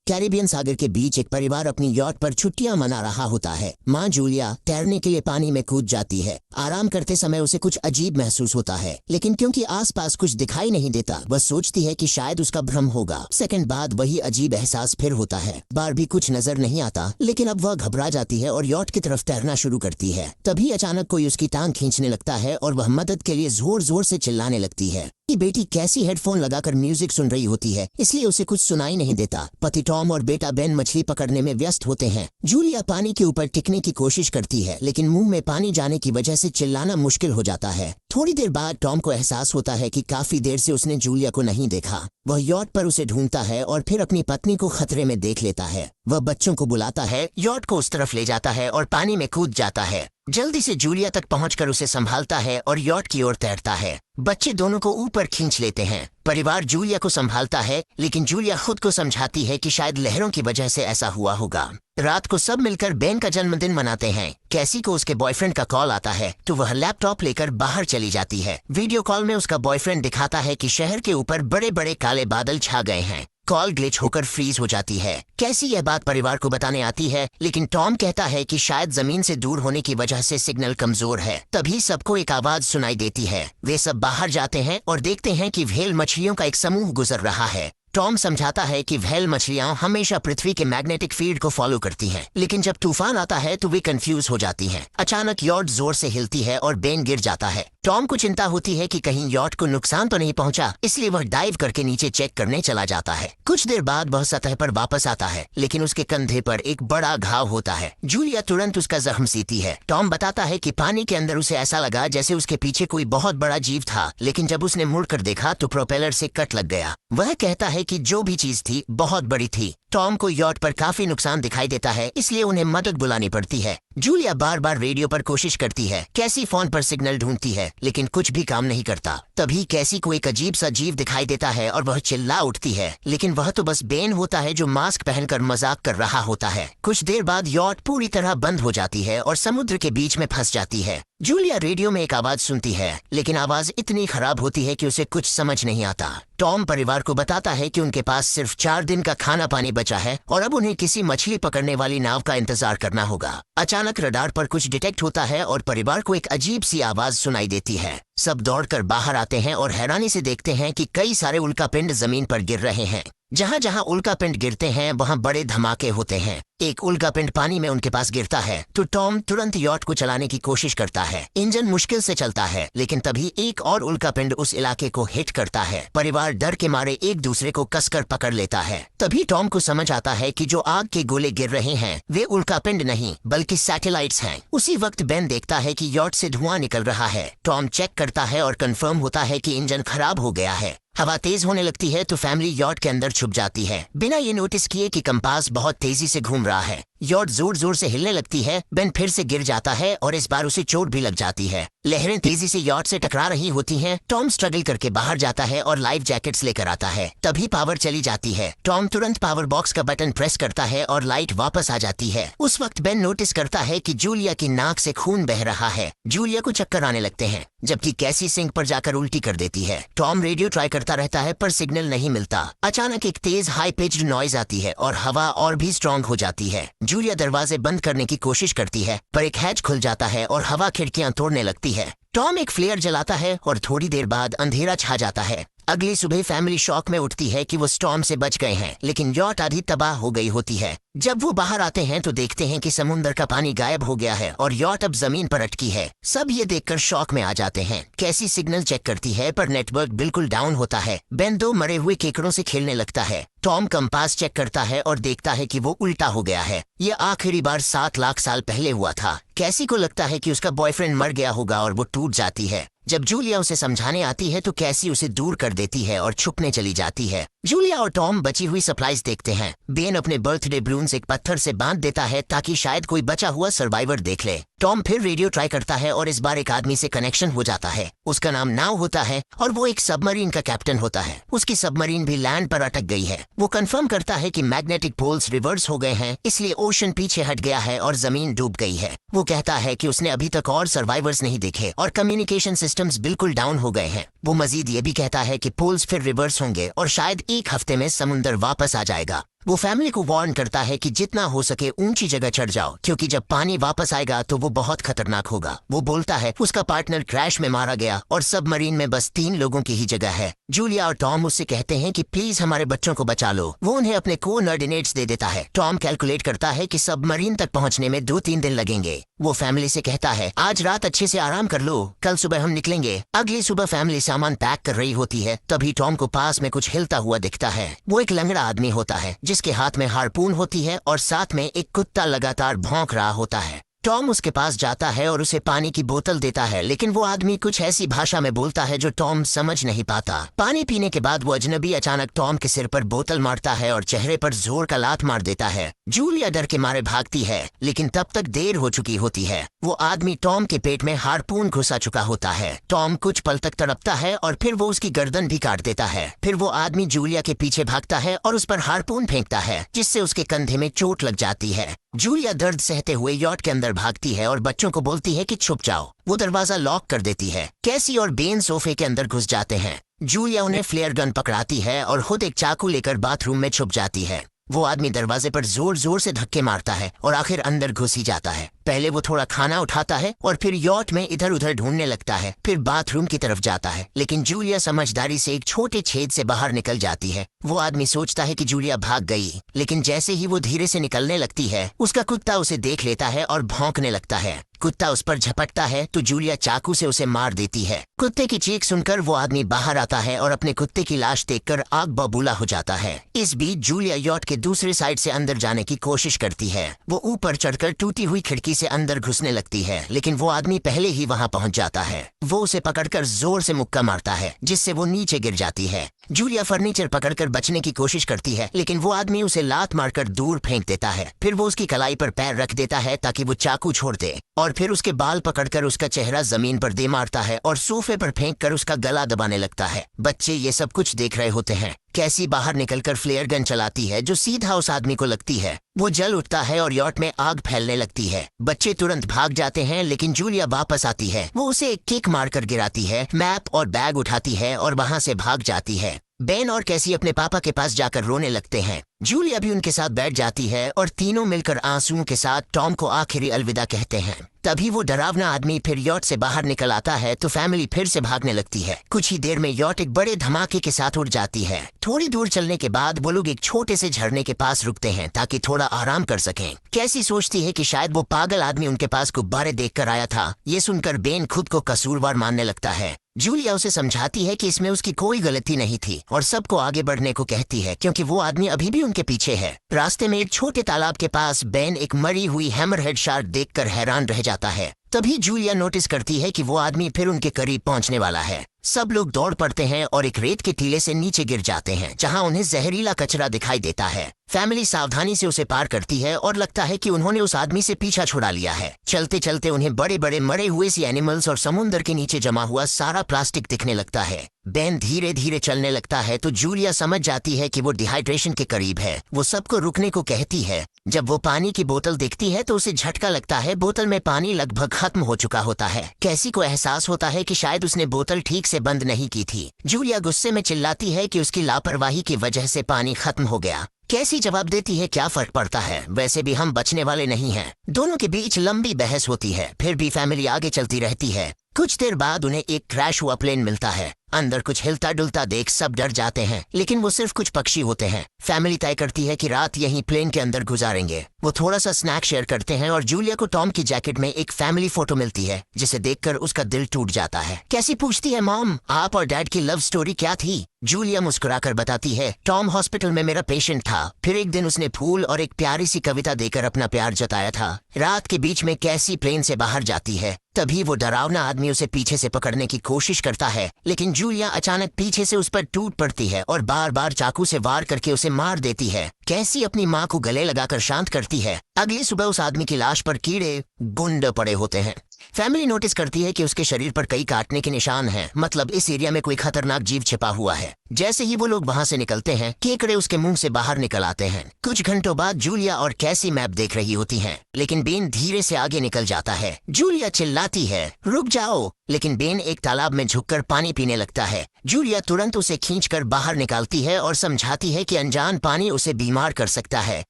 Caribbean सागर के बीच एक परिवार अपनी यॉट पर छुट्टियां मना रहा होता है। माँ जूलिया तैरने के लिए पानी में कूद जाती है। आराम करते समय उसे कुछ अजीब महसूस होता है, लेकिन क्योंकि आसपास कुछ दिखाई नहीं देता, वह सोचती है कि शायद उसका भ्रम होगा। सेकंड बाद वही अजीब एहसास फिर होता है। बार भी कुछ नजर नहीं आता, लेकिन अब वह घबरा जाती है और यॉट की तरफ तैरना शुरू करती है। तभी अचानक कोई उसकी टांग खींचने लगता है और वह मदद के लिए जोर जोर से चिल्लाने लगती है। बेटी कैसी हेडफोन लगाकर म्यूजिक सुन रही होती है, इसलिए उसे कुछ सुनाई नहीं देता। पति टॉम और बेटा बेन मछली पकड़ने में व्यस्त होते हैं। जूलिया पानी के ऊपर टिकने की कोशिश करती है, लेकिन मुंह में पानी जाने की वजह से चिल्लाना मुश्किल हो जाता है। थोड़ी देर बाद टॉम को एहसास होता है कि काफी देर से उसने जूलिया को नहीं देखा। वह यॉट पर उसे ढूंढता है और फिर अपनी पत्नी को खतरे में देख लेता है। वह बच्चों को बुलाता है, यॉट को उस तरफ ले जाता है और पानी में कूद जाता है। जल्दी से जूलिया तक पहुंचकर उसे संभालता है और यॉट की ओर तैरता है। बच्चे दोनों को ऊपर खींच लेते हैं। परिवार जूलिया को संभालता है, लेकिन जूलिया खुद को समझाती है कि शायद लहरों की वजह से ऐसा हुआ होगा। रात को सब मिलकर बेन का जन्मदिन मनाते हैं। कैसी को उसके बॉयफ्रेंड का कॉल आता है, तो वह लैपटॉप लेकर बाहर चली जाती है। वीडियो कॉल में उसका बॉयफ्रेंड दिखाता है कि शहर के ऊपर बड़े बड़े काले बादल छा गए हैं। कॉल ग्लिच होकर फ्रीज हो जाती है। कैसी यह बात परिवार को बताने आती है, लेकिन टॉम कहता है कि शायद जमीन से दूर होने की वजह से सिग्नल कमजोर है। तभी सबको एक आवाज सुनाई देती है। वे सब बाहर जाते हैं और देखते हैं कि व्हेल मछलियों का एक समूह गुजर रहा है। टॉम समझाता है कि व्हेल मछलियां हमेशा पृथ्वी के मैग्नेटिक फील्ड को फॉलो करती हैं, लेकिन जब तूफान आता है तो वे कंफ्यूज हो जाती हैं। अचानक यॉट जोर से हिलती है और बेन गिर जाता है। टॉम को चिंता होती है कि कहीं यॉट को नुकसान तो नहीं पहुंचा, इसलिए वह डाइव करके नीचे चेक करने चला जाता है। कुछ देर बाद वह सतह पर वापस आता है, लेकिन उसके कंधे पर एक बड़ा घाव होता है। जूलिया तुरंत उसका जख्म सीती है। टॉम बताता है कि पानी के अंदर उसे ऐसा लगा जैसे उसके पीछे कोई बहुत बड़ा जीव था, लेकिन जब उसने मुड़कर देखा तो प्रोपेलर से कट लग गया। वह कहता है कि जो भी चीज थी बहुत बड़ी थी। टॉम को यॉट पर काफी नुकसान दिखाई देता है, इसलिए उन्हें मदद बुलानी पड़ती है। जूलिया बार बार रेडियो पर कोशिश करती है। कैसी फोन पर सिग्नल ढूंढती है, लेकिन कुछ भी काम नहीं करता। तभी कैसी को एक अजीब सा जीव दिखाई देता है और वह चिल्ला उठती है, लेकिन वह तो बस बेन होता है जो मास्क पहनकर मजाक कर रहा होता है। कुछ देर बाद यॉट पूरी तरह बंद हो जाती है और समुद्र के बीच में फंस जाती है। जूलिया रेडियो में एक आवाज सुनती है, लेकिन आवाज इतनी खराब होती है कि उसे कुछ समझ नहीं आता। टॉम परिवार को बताता है कि उनके पास सिर्फ 4 दिन का खाना पानी बचा है और अब उन्हें किसी मछली पकड़ने वाली नाव का इंतजार करना होगा। अचानक रडार पर कुछ डिटेक्ट होता है और परिवार को एक अजीब सी आवाज सुनाई देती है। सब दौड़कर बाहर आते हैं और हैरानी से देखते हैं कि कई सारे उल्कापिंड जमीन पर गिर रहे हैं। जहाँ जहाँ उल्कापिंड गिरते हैं वहाँ बड़े धमाके होते हैं। एक उल्कापिंड पानी में उनके पास गिरता है तो टॉम तुरंत यॉट को चलाने की कोशिश करता है। इंजन मुश्किल से चलता है, लेकिन तभी एक और उल्कापिंड उस इलाके को हिट करता है। परिवार डर के मारे एक दूसरे को कसकर पकड़ लेता है। तभी टॉम को समझ आता है कि जो आग के गोले गिर रहे हैं वे उल्कापिंड नहीं बल्कि सैटेलाइट्स हैं। उसी वक्त बेन देखता है कि यॉट से धुआं निकल रहा है। टॉम चेक करता है और कंफर्म होता है कि इंजन खराब हो गया है। हवा तेज होने लगती है तो फैमिली यॉट के अंदर छुप जाती है, बिना ये नोटिस किए कि कंपास बहुत तेजी से घूम रहा है। यॉट जोर जोर से हिलने लगती है। बेन फिर से गिर जाता है और इस बार उसे चोट भी लग जाती है। लहरें तेजी से यॉट से टकरा रही होती हैं। टॉम स्ट्रगल करके बाहर जाता है और लाइफ जैकेट्स लेकर आता है। तभी पावर चली जाती है। टॉम तुरंत पावर बॉक्स का बटन प्रेस करता है और लाइट वापस आ जाती है। उस वक्त बेन नोटिस करता है कि जूलिया की नाक से खून बह रहा है। जूलिया को चक्कर आने लगते हैं, जबकि कैसी सिंक पर जाकर उल्टी कर देती है। टॉम रेडियो ट्राई करता रहता है पर सिग्नल नहीं मिलता। अचानक एक तेज हाई पिच्ड नॉइज आती है और हवा और भी स्ट्रांग हो जाती है। जूलिया दरवाजे बंद करने की कोशिश करती है, पर एक हैच खुल जाता है और हवा खिड़कियां तोड़ने लगती है। टॉम एक फ्लेयर जलाता है और थोड़ी देर बाद अंधेरा छा जाता है। अगली सुबह फैमिली शॉक में उठती है कि वो स्टॉर्म से बच गए हैं, लेकिन यॉट आधी तबाह हो गई होती है। जब वो बाहर आते हैं तो देखते हैं कि समुद्र का पानी गायब हो गया है और यॉट अब जमीन पर अटकी है। सब ये देखकर शॉक में आ जाते हैं। कैसी सिग्नल चेक करती है पर नेटवर्क बिल्कुल डाउन होता है। बेन 2 मरे हुए केकड़ों से खेलने लगता है। टॉम कंपास चेक करता है और देखता है कि वो उल्टा हो गया है। ये आखिरी बार 7 लाख साल पहले हुआ था। कैसी को लगता है कि उसका बॉयफ्रेंड मर गया होगा और वो टूट जाती है। जब जूलिया उसे समझाने आती है तो कैसी उसे दूर कर देती है और छुपने चली जाती है। जूलिया और टॉम बची हुई सप्लाईज देखते हैं। बेन अपने बर्थडे बलून्स एक पत्थर से बांध देता है ताकि शायद कोई बचा हुआ सर्वाइवर देख ले। टॉम फिर रेडियो ट्राई करता है और इस बार एक आदमी से कनेक्शन हो जाता है। उसका नाम नाव होता है और वो एक सबमरीन का कैप्टन होता है। उसकी सबमरीन भी लैंड पर अटक गई है। वो कंफर्म करता है कि मैग्नेटिक पोल्स रिवर्स हो गए हैं, इसलिए ओशन पीछे हट गया है और जमीन डूब गई है। वो कहता है कि उसने अभी तक और सर्वाइवर्स नहीं देखे और कम्युनिकेशन सिस्टम्स बिल्कुल डाउन हो गए हैं। वो मजीद ये भी कहता है कि पोल्स फिर रिवर्स होंगे और शायद 1 हफ्ते में समुंदर वापस आ जाएगा। वो फैमिली को वार्न करता है कि जितना हो सके ऊंची जगह चढ़ जाओ, क्योंकि जब पानी वापस आएगा तो वो बहुत खतरनाक होगा। वो बोलता है उसका पार्टनर क्रैश में मारा गया और सबमरीन में बस 3 लोगों की ही जगह है। जूलिया और टॉम उससे कहते हैं कि प्लीज हमारे बच्चों को बचा लो। वो उन्हें अपने कोऑर्डिनेट्स दे देता है। टॉम कैलकुलेट करता है कि सबमरीन तक पहुंचने में 2-3 दिन लगेंगे। वो फैमिली से कहता है आज रात अच्छे से आराम कर लो, कल सुबह हम निकलेंगे। अगली सुबह फैमिली सामान पैक कर रही होती है, तभी टॉम को पास में कुछ हिलता हुआ दिखता है। वो एक लंगड़ा आदमी होता है जिसके हाथ में हार्पून होती है और साथ में एक कुत्ता लगातार भौंक रहा होता है। टॉम उसके पास जाता है और उसे पानी की बोतल देता है, लेकिन वो आदमी कुछ ऐसी भाषा में बोलता है जो टॉम समझ नहीं पाता। पानी पीने के बाद वो अजनबी अचानक टॉम के सिर पर बोतल मारता है और चेहरे पर जोर का लात मार देता है। जूलिया डर के मारे भागती है, लेकिन तब तक देर हो चुकी होती है। वो आदमी टॉम के पेट में हार्पून घुसा चुका होता है। टॉम कुछ पल तक तड़पता है और फिर वो उसकी गर्दन भी काट देता है। फिर वो आदमी जूलिया के पीछे भागता है और उस पर हार्पून फेंकता है, जिससे उसके कंधे में चोट लग जाती है। जूलिया दर्द सहते हुए यॉट के अंदर भागती है और बच्चों को बोलती है कि छुप जाओ। वो दरवाजा लॉक कर देती है। कैसी और बेन सोफे के अंदर घुस जाते हैं। जूलिया उन्हें फ्लेयर गन पकड़ाती है और खुद एक चाकू लेकर बाथरूम में छुप जाती है। वो आदमी दरवाजे पर जोर जोर से धक्के मारता है और आखिर अंदर घुस ही जाता है। पहले वो थोड़ा खाना उठाता है और फिर यॉट में इधर उधर ढूंढने लगता है, फिर बाथरूम की तरफ जाता है, लेकिन जूलिया समझदारी से एक छोटे छेद से बाहर निकल जाती है। वो आदमी सोचता है कि जूलिया भाग गई, लेकिन जैसे ही वो धीरे से निकलने लगती है, उसका कुत्ता उसे देख लेता है और भौंकने लगता है। कुत्ता उस पर झपटता है तो जूलिया चाकू से उसे मार देती है। कुत्ते की चीख सुनकर वो आदमी बाहर आता है और अपने कुत्ते की लाश देखकर आग बबूला हो जाता है। इस बीच जूलिया यॉट के दूसरे साइड से अंदर जाने की कोशिश करती है। वो ऊपर चढ़कर टूटी हुई खिड़की से अंदर घुसने लगती है, लेकिन वो आदमी पहले ही वहां पहुंच जाता है। वो उसे पकड़कर जोर से मुक्का मारता है, जिससे वो नीचे गिर जाती है। जूलिया फर्नीचर पकड़कर बचने की कोशिश करती है, लेकिन वो आदमी उसे लात मारकर दूर फेंक देता है। फिर वो उसकी कलाई पर पैर रख देता है ताकि वो चाकू छोड़ दे, और फिर उसके बाल पकड़कर उसका चेहरा जमीन पर दे मारता है और सोफे पर फेंककर उसका गला दबाने लगता है। बच्चे ये सब कुछ देख रहे होते हैं। कैसी बाहर निकलकर फ्लेयर गन चलाती है जो सीधा उस आदमी को लगती है। वो जल उठता है और यॉट में आग फैलने लगती है। बच्चे तुरंत भाग जाते हैं, लेकिन जूलिया वापस आती है। वो उसे एक किक मारकर गिराती है, मैप और बैग उठाती है और वहां से भाग जाती है। बेन और कैसी अपने पापा के पास जाकर रोने लगते हैं। जूलिया भी उनके साथ बैठ जाती है और तीनों मिलकर आंसुओं के साथ टॉम को आखिरी अलविदा कहते हैं। तभी वो डरावना आदमी फिर यॉट से बाहर निकल आता है तो फैमिली फिर से भागने लगती है। कुछ ही देर में यॉट एक बड़े धमाके के साथ उड़ जाती है। थोड़ी दूर चलने के बाद वो लोग एक छोटे से झरने के पास रुकते हैं ताकि थोड़ा आराम कर सकें। कैसी सोचती है कि शायद वो पागल आदमी उनके पास गुब्बारे देखकर आया था। ये सुनकर बेन खुद को कसूरवार मानने लगता है। जूलिया उसे समझाती है कि इसमें उसकी कोई गलती नहीं थी और सबको आगे बढ़ने को कहती है, क्योंकि वो आदमी अभी भी उनके पीछे है। रास्ते में एक छोटे तालाब के पास बेन एक मरी हुई हैमरहेड शार्क देखकर हैरान रह जाता है। तभी जूलिया नोटिस करती है कि वो आदमी फिर उनके करीब पहुंचने वाला है। सब लोग दौड़ पड़ते हैं और एक रेत के टीले से नीचे गिर जाते हैं, जहां उन्हें जहरीला कचरा दिखाई देता है। फैमिली सावधानी से उसे पार करती है और लगता है कि उन्होंने उस आदमी से पीछा छुड़ा लिया है। चलते चलते उन्हें बड़े बड़े मरे हुए सी एनिमल्स और समुद्र के नीचे जमा हुआ सारा प्लास्टिक दिखने लगता है। बेन धीरे धीरे चलने लगता है तो जूलिया समझ जाती है कि वो डिहाइड्रेशन के करीब है। वो सबको रुकने को कहती है। जब वो पानी की बोतल देखती है तो उसे झटका लगता है। बोतल में पानी लगभग खत्म हो चुका होता है। कैसी को एहसास होता है कि शायद उसने बोतल ठीक से बंद नहीं की थी। जूलिया गुस्से में चिल्लाती है कि उसकी लापरवाही की वजह से पानी खत्म हो गया। कैसी जवाब देती है, क्या फर्क पड़ता है, वैसे भी हम बचने वाले नहीं हैं। दोनों के बीच लंबी बहस होती है, फिर भी फैमिली आगे चलती रहती है। कुछ देर बाद उन्हें एक क्रैश हुआ प्लेन मिलता है। अंदर कुछ हिलता डुलता देख सब डर जाते हैं, लेकिन वो सिर्फ कुछ पक्षी होते हैं। फैमिली तय करती है कि रात यहीं प्लेन के अंदर गुजारेंगे। वो थोड़ा सा स्नैक शेयर करते हैं और जूलिया को टॉम की जैकेट में एक फैमिली फोटो मिलती है, जिसे देखकर उसका दिल टूट जाता है। कैसी पूछती है, मॉम आप और डैड की लव स्टोरी क्या थी? जूलिया मुस्कुराकर बताती है, टॉम हॉस्पिटल में मेरा पेशेंट था। फिर एक दिन उसने फूल और एक प्यारी सी कविता देकर अपना प्यार जताया था। रात के बीच में कैसी प्लेन से बाहर जाती है। तभी वो डरावना आदमी उसे पीछे से पकड़ने की कोशिश करता है, लेकिन जूलिया अचानक पीछे से उस पर टूट पड़ती है और बार बार चाकू से वार करके उसे मार देती है। कैसी अपनी माँ को गले लगाकर शांत करती है। अगली सुबह उस आदमी की लाश पर कीड़े गुंड पड़े होते हैं। फैमिली नोटिस करती है कि उसके शरीर पर कई काटने के निशान हैं, मतलब इस एरिया में कोई खतरनाक जीव छिपा हुआ है। जैसे ही वो लोग वहां से निकलते हैं, केकड़े उसके मुंह से बाहर निकल आते हैं। कुछ घंटों बाद जूलिया और कैसी मैप देख रही होती हैं, लेकिन बेन धीरे से आगे निकल जाता है। जूलिया चिल्लाती है, रुक जाओ, लेकिन बेन एक तालाब में झुककर पानी पीने लगता है। जूलिया तुरंत उसे खींचकर बाहर निकालती है और समझाती है कि अनजान पानी उसे बीमार कर सकता है।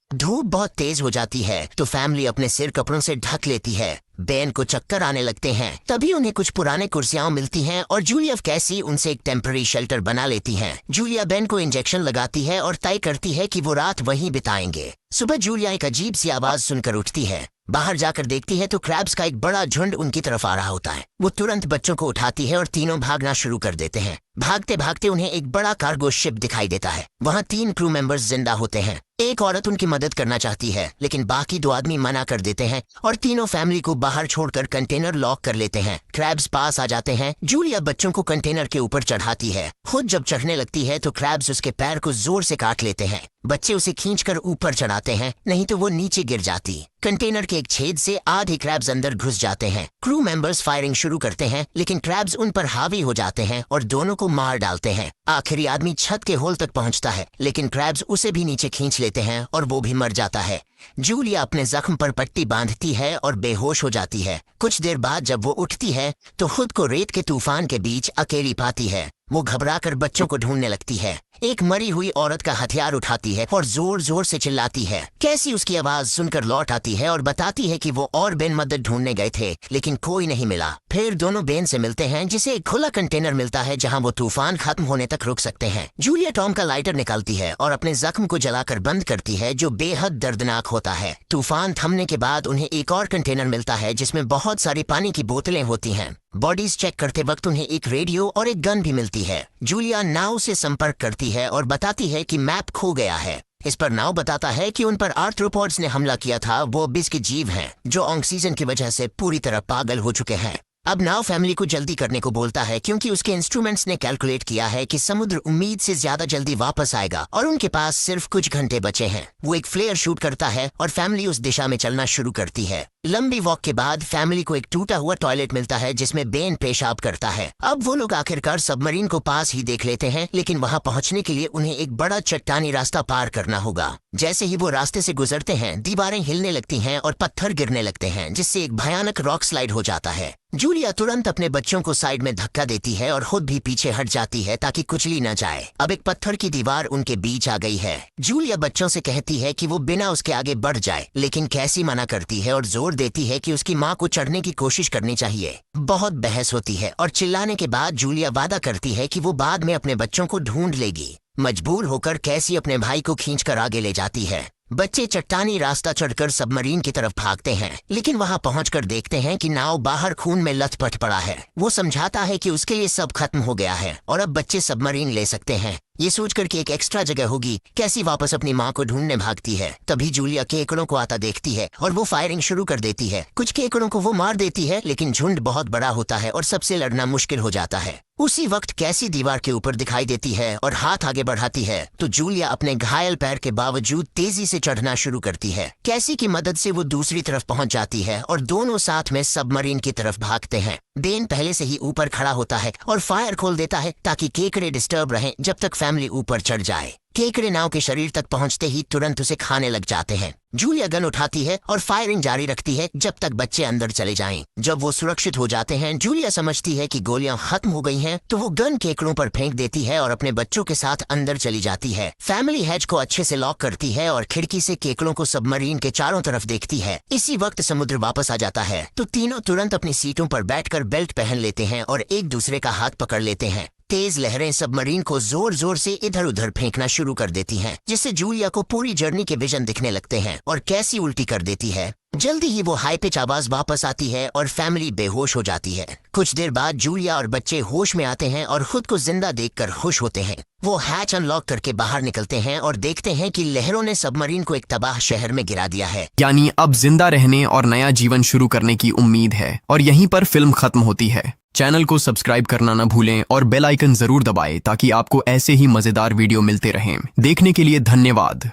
धूप बहुत तेज हो जाती है तो फैमिली अपने सिर कपड़ों से ढक लेती है। बेन को चक्कर आने लगते हैं। तभी उन्हें कुछ पुराने कुर्सियां मिलती हैं और जूलिया कैसी उनसे एक टेम्पररी शेल्टर बना लेती हैं। जूलिया बेन को इंजेक्शन लगाती है और तय करती है कि वो रात वहीं बिताएंगे। सुबह जूलिया एक अजीब सी आवाज सुनकर उठती है। बाहर जाकर देखती है तो क्रैब्स का एक बड़ा झुंड उनकी तरफ आ रहा होता है। वो तुरंत बच्चों को उठाती है और तीनों भागना शुरू कर देते हैं। भागते भागते उन्हें एक बड़ा कार्गो शिप दिखाई देता है। वहाँ 3 क्रू मेंबर्स जिंदा होते हैं। एक औरत उनकी मदद करना चाहती है लेकिन बाकी 2 आदमी मना कर देते हैं और तीनों फैमिली को बाहर छोड़कर कंटेनर लॉक कर लेते हैं। क्रैब्स पास आ जाते हैं। जूलिया बच्चों को कंटेनर के ऊपर चढ़ाती है। खुद जब चढ़ने लगती है तो क्रैब्स उसके पैर को जोर से काट लेते हैं। बच्चे उसे खींचकर ऊपर चढ़ाते हैं, नहीं तो वो नीचे गिर जाती। कंटेनर के एक छेद से आधे क्रैब्स अंदर घुस जाते हैं। क्रू मेंबर्स फायरिंग शुरू करते हैं लेकिन क्रैब्स उन पर हावी हो जाते हैं और दोनों को मार डालते हैं। आखिरी आदमी छत के होल तक पहुंचता है लेकिन क्रैब्स उसे भी नीचे खींच लेते हैं और वो भी मर जाता है। जूलिया अपने जख्म पर पट्टी बांधती है और बेहोश हो जाती है। कुछ देर बाद जब वो उठती है तो खुद को रेत के तूफान के बीच अकेली पाती है। वो घबराकर बच्चों को ढूंढने लगती है। एक मरी हुई औरत का हथियार उठाती है और जोर जोर से चिल्लाती है। कैसी उसकी आवाज सुनकर लौट आती है और बताती है कि वो और बेन मदद ढूंढने गए थे लेकिन कोई नहीं मिला। फिर दोनों बेन से मिलते हैं जिसे एक खुला कंटेनर मिलता है जहां वो तूफान खत्म होने तक रुक सकते हैं। जूलिया टॉम का लाइटर निकालती है और अपने जख्म को जलाकर बंद करती है जो बेहद दर्दनाक होता है। तूफान थमने के बाद उन्हें एक और कंटेनर मिलता है जिसमें बहुत सारी पानी की बोतलें होती हैं। बॉडीज चेक करते वक्त उन्हें एक रेडियो और एक गन भी मिलती है। जूलिया नाव से संपर्क करती है और बताती है कि मैप खो गया है। इस पर नाव बताता है कि उन पर आर्थ्रोपॉड्स ने हमला किया था। वो अबिस के जीव हैं जो ऑक्सीजन की वजह से पूरी तरह पागल हो चुके हैं। अब नाव फैमिली को जल्दी करने को बोलता है क्योंकि उसके इंस्ट्रूमेंट्स ने कैलकुलेट किया है कि समुद्र उम्मीद से ज्यादा जल्दी वापस आएगा और उनके पास सिर्फ कुछ घंटे बचे हैं। वो एक फ्लेयर शूट करता है और फैमिली उस दिशा में चलना शुरू करती है। लंबी वॉक के बाद फैमिली को एक टूटा हुआ टॉयलेट मिलता है जिसमें बेन पेशाब करता है। अब वो लोग आखिरकार सबमरीन को पास ही देख लेते हैं लेकिन वहाँ पहुँचने के लिए उन्हें एक बड़ा चट्टानी रास्ता पार करना होगा। जैसे ही वो रास्ते से गुजरते हैं दीवारें हिलने लगती हैं और पत्थर गिरने लगते हैं जिससे एक भयानक रॉक स्लाइड हो जाता है। जूलिया तुरंत अपने बच्चों को साइड में धक्का देती है और खुद भी पीछे हट जाती है ताकि कुचली न जाए। अब एक पत्थर की दीवार उनके बीच आ गई है। जूलिया बच्चों से कहती है कि वो बिना उसके आगे बढ़ जाए लेकिन कैसी मना करती है और जोर देती है कि उसकी माँ को चढ़ने की कोशिश करनी चाहिए। बहुत बहस होती है और चिल्लाने के बाद जूलिया वादा करती है कि वो बाद में अपने बच्चों को ढूंढ लेगी। मजबूर होकर कैसी अपने भाई को खींचकर आगे ले जाती है। बच्चे चट्टानी रास्ता चढ़कर सबमरीन की तरफ भागते हैं लेकिन वहां पहुंचकर देखते हैं कि नाव बाहर खून में लथपथ पड़ा है। वो समझाता है कि उसके लिए सब खत्म हो गया है और अब बच्चे सबमरीन ले सकते हैं। ये सोचकर कि एक एक्स्ट्रा जगह होगी कैसी वापस अपनी माँ को ढूंढने भागती है। तभी जूलिया केकड़ों को आता देखती है और वो फायरिंग शुरू कर देती है। कुछ केकड़ों को वो मार देती है लेकिन झुंड बहुत बड़ा होता है और सबसे लड़ना मुश्किल हो जाता है। उसी वक्त कैसी दीवार के ऊपर दिखाई देती है और हाथ आगे बढ़ाती है तो जूलिया अपने घायल पैर के बावजूद तेजी से चढ़ना शुरू करती है। कैसी की मदद से वो दूसरी तरफ पहुंच जाती है और दोनों साथ में सबमरीन की तरफ भागते हैं। बेन पहले से ही ऊपर खड़ा होता है और फायर खोल देता है ताकि केकड़े डिस्टर्ब रहें जब तक फैमिली ऊपर चढ़ जाए। केकड़े नाव के शरीर तक पहुंचते ही तुरंत उसे खाने लग जाते हैं। जूलिया गन उठाती है और फायरिंग जारी रखती है जब तक बच्चे अंदर चले जाएं। जब वो सुरक्षित हो जाते हैं जूलिया समझती है कि गोलियां खत्म हो गई हैं तो वो गन केकड़ों पर फेंक देती है और अपने बच्चों के साथ अंदर चली जाती है। फैमिली हैच को अच्छे से लॉक करती है और खिड़की से केकड़ों को सबमरीन के चारों तरफ देखती है। इसी वक्त समुद्र वापस आ जाता है तो तीनों तुरंत अपनी सीटों पर बैठकर बेल्ट पहन लेते हैं और एक दूसरे का हाथ पकड़ लेते हैं। तेज लहरें सबमरीन को जोर जोर से इधर उधर फेंकना शुरू कर देती हैं, जिससे जूलिया को पूरी जर्नी के विजन दिखने लगते हैं और कैसी उल्टी कर देती है। जल्दी ही वो हाई पिच आवाज वापस आती है और फैमिली बेहोश हो जाती है। कुछ देर बाद जूलिया और बच्चे होश में आते हैं और खुद को जिंदा देखकर खुश होते हैं। वो हैच अनलॉक करके बाहर निकलते हैं और देखते हैं कि लहरों ने सबमरीन को एक तबाह शहर में गिरा दिया है। यानी अब जिंदा रहने और नया जीवन शुरू करने की उम्मीद है। और यहीं पर फिल्म खत्म होती है। चैनल को सब्सक्राइब करना न भूलें और बेल आइकन जरूर दबाएं ताकि आपको ऐसे ही मजेदार वीडियो मिलते रहें। देखने के लिए धन्यवाद।